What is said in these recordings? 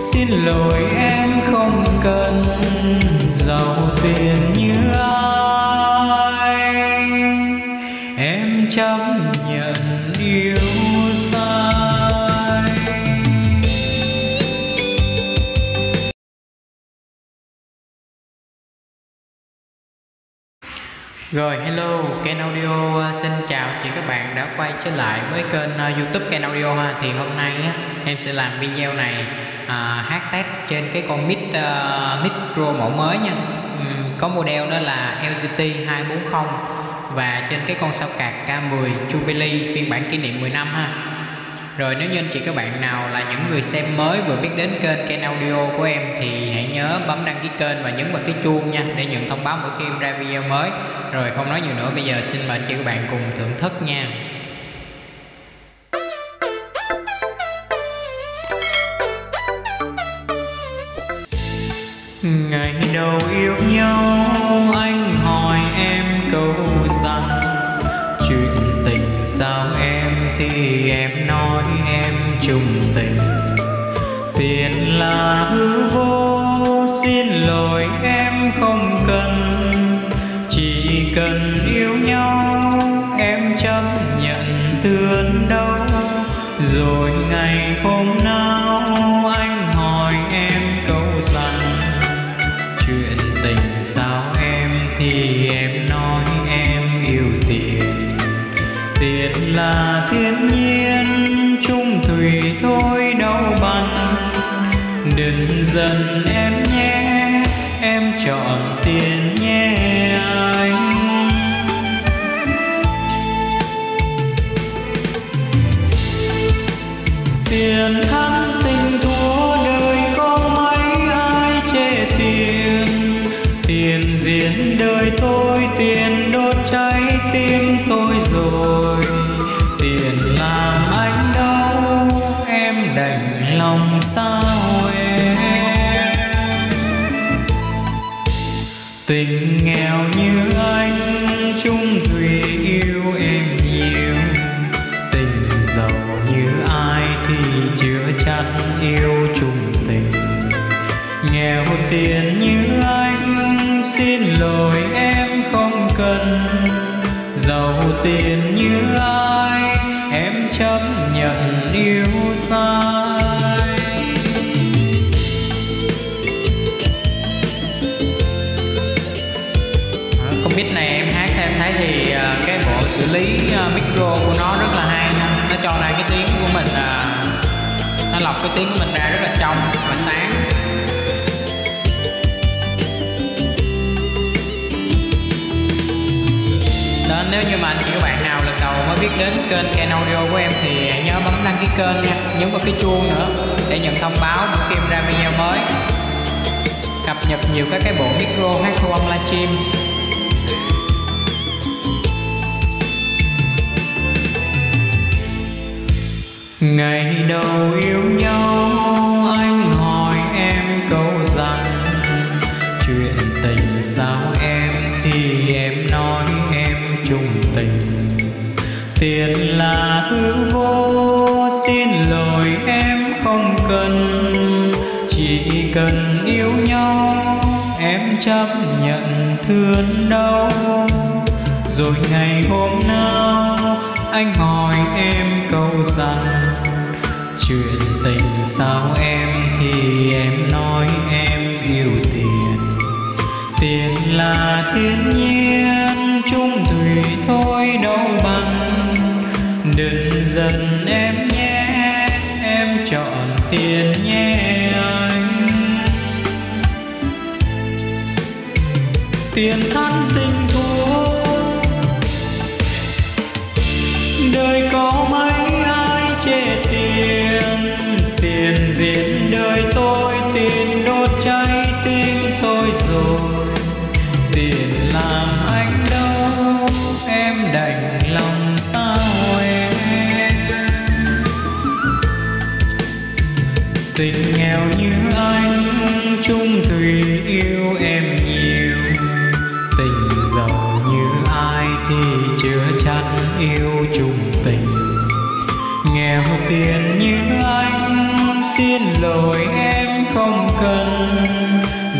Xin lỗi em không cần giàu tiền như ai, em chấp nhận yêu sai. Rồi, hello, Ken Audio xin chào chị các bạn đã quay trở lại với kênh YouTube Ken Audio ha. Thì hôm nay em sẽ làm video này hát test trên cái con micro mẫu mới nha. Có model đó là LGT 240 và trên cái con sao cạc K10 Jubilee phiên bản kỷ niệm 10 năm ha. Rồi nếu như anh chị các bạn nào là những người xem mới vừa biết đến kênh Ken Audio của em thì hãy nhớ bấm đăng ký kênh và nhấn vào cái chuông nha, để nhận thông báo mỗi khi em ra video mới. Rồi không nói nhiều nữa, bây giờ xin mời anh chị các bạn cùng thưởng thức nha. Ngày đầu yêu nhau anh hỏi em câu rằng chuyện tình sao em, thì em nói em chung tình. Tiền là hư vô, xin lỗi em không cần, chỉ cần yêu nhau em chấp nhận thương đau. Rồi ngày hôm nào anh hỏi em câu rằng chuyện tình sao em, thì em nói em yêu tiền. Tiền là thiên nhiên, chung thủy thôi đâu bằng. Đừng giận em nhé, em chọn tiền nhé anh. Tiền thắng tình thua, đời có mấy ai chê tiền. Tiền diễn đời tôi, tiền đốt trái tim tôi rồi. Tiền làm anh đau, em đành lòng sao em. Tình nghèo như anh, chung thủy yêu em nhiều. Tình giàu như ai thì chưa chắc yêu chung tình. Nghèo tiền như anh, xin lỗi em không cần. Giàu tiền như ai, em chấp nhận yêu sai. Con beat này em hát theo em thấy thì cái bộ xử lý micro của nó rất là hay nha. Nó cho ra cái tiếng của mình, nó lọc cái tiếng của mình ra rất là trong và sáng. Đó, nếu như mà anh chị các bạn nào lần đầu mới biết đến kênh Ken Audio của em thì nhớ bấm đăng ký kênh nha, nhấn vào cái chuông nữa để nhận thông báo mỗi khi em ra video mới, cập nhật nhiều các cái bộ micro hát thu âm livestream. Ngày đầu yêu nhau anh hỏi em câu rằng chuyện tình sao em, thì em nói em chung tình. Tiền là hư vô, xin lỗi em không cần, chỉ cần yêu nhau em chấp nhận thương đau. Rồi ngày hôm nào anh hỏi em câu rằng chuyện tình sao em, thì em nói em yêu tiền. Tiền là thiên nhiên, chung thủy thôi đâu bằng. Đừng giận em nhé, em chọn tiền nhé anh. Tiền thắng tình thua, đời có mấy ai chê tiền. Tiền diễn đời tôi, tiền đốt trái tim tôi rồi. Tiền làm anh đau, em đành lòng sao em. Tình nghèo như anh, chung thủy yêu em nhiều. Tình giàu như ai thì chưa chắc yêu chung tình. Nghèo tiền như anh, xin lỗi em không cần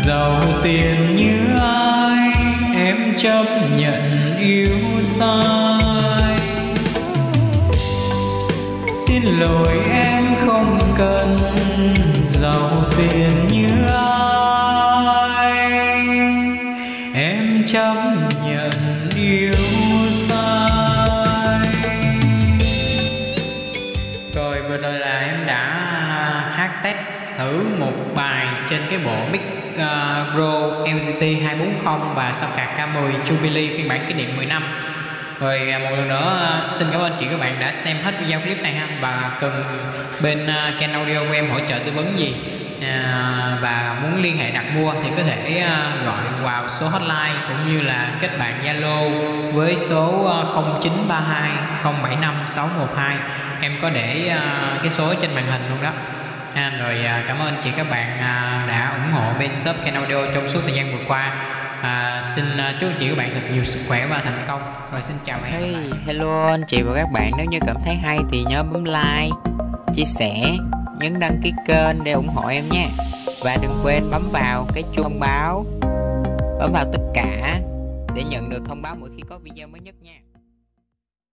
giàu tiền như ai, em chấp nhận yêu sai. Xin lỗi em không cần giàu tiền như ai, em chấp nhận yêu sai. Rồi vừa rồi là em đã hát test thử một bài trên cái bộ mic Pro LGT 240 và Soundcard K10 Jubilee phiên bản kỷ niệm 10 năm. Rồi một lần nữa xin cảm ơn chị các bạn đã xem hết video clip này ha. Và cần bên kênh audio của em hỗ trợ tư vấn gì và muốn liên hệ đặt mua thì có thể gọi vào số hotline cũng như là kết bạn Zalo với số 0932 075 612. Em có để cái số trên màn hình luôn đó. Rồi cảm ơn chị các bạn đã ủng hộ bên shop kênh audio trong suốt thời gian vừa qua. Xin chúc chị các bạn thật nhiều sức khỏe và thành công. Rồi xin chào và hẹn gặp lại. Hello anh chị và các bạn, nếu như cảm thấy hay thì nhớ bấm like, chia sẻ, nhấn đăng ký kênh để ủng hộ em nha. Và đừng quên bấm vào cái chuông thông báo, bấm vào tất cả để nhận được thông báo mỗi khi có video mới nhất nha.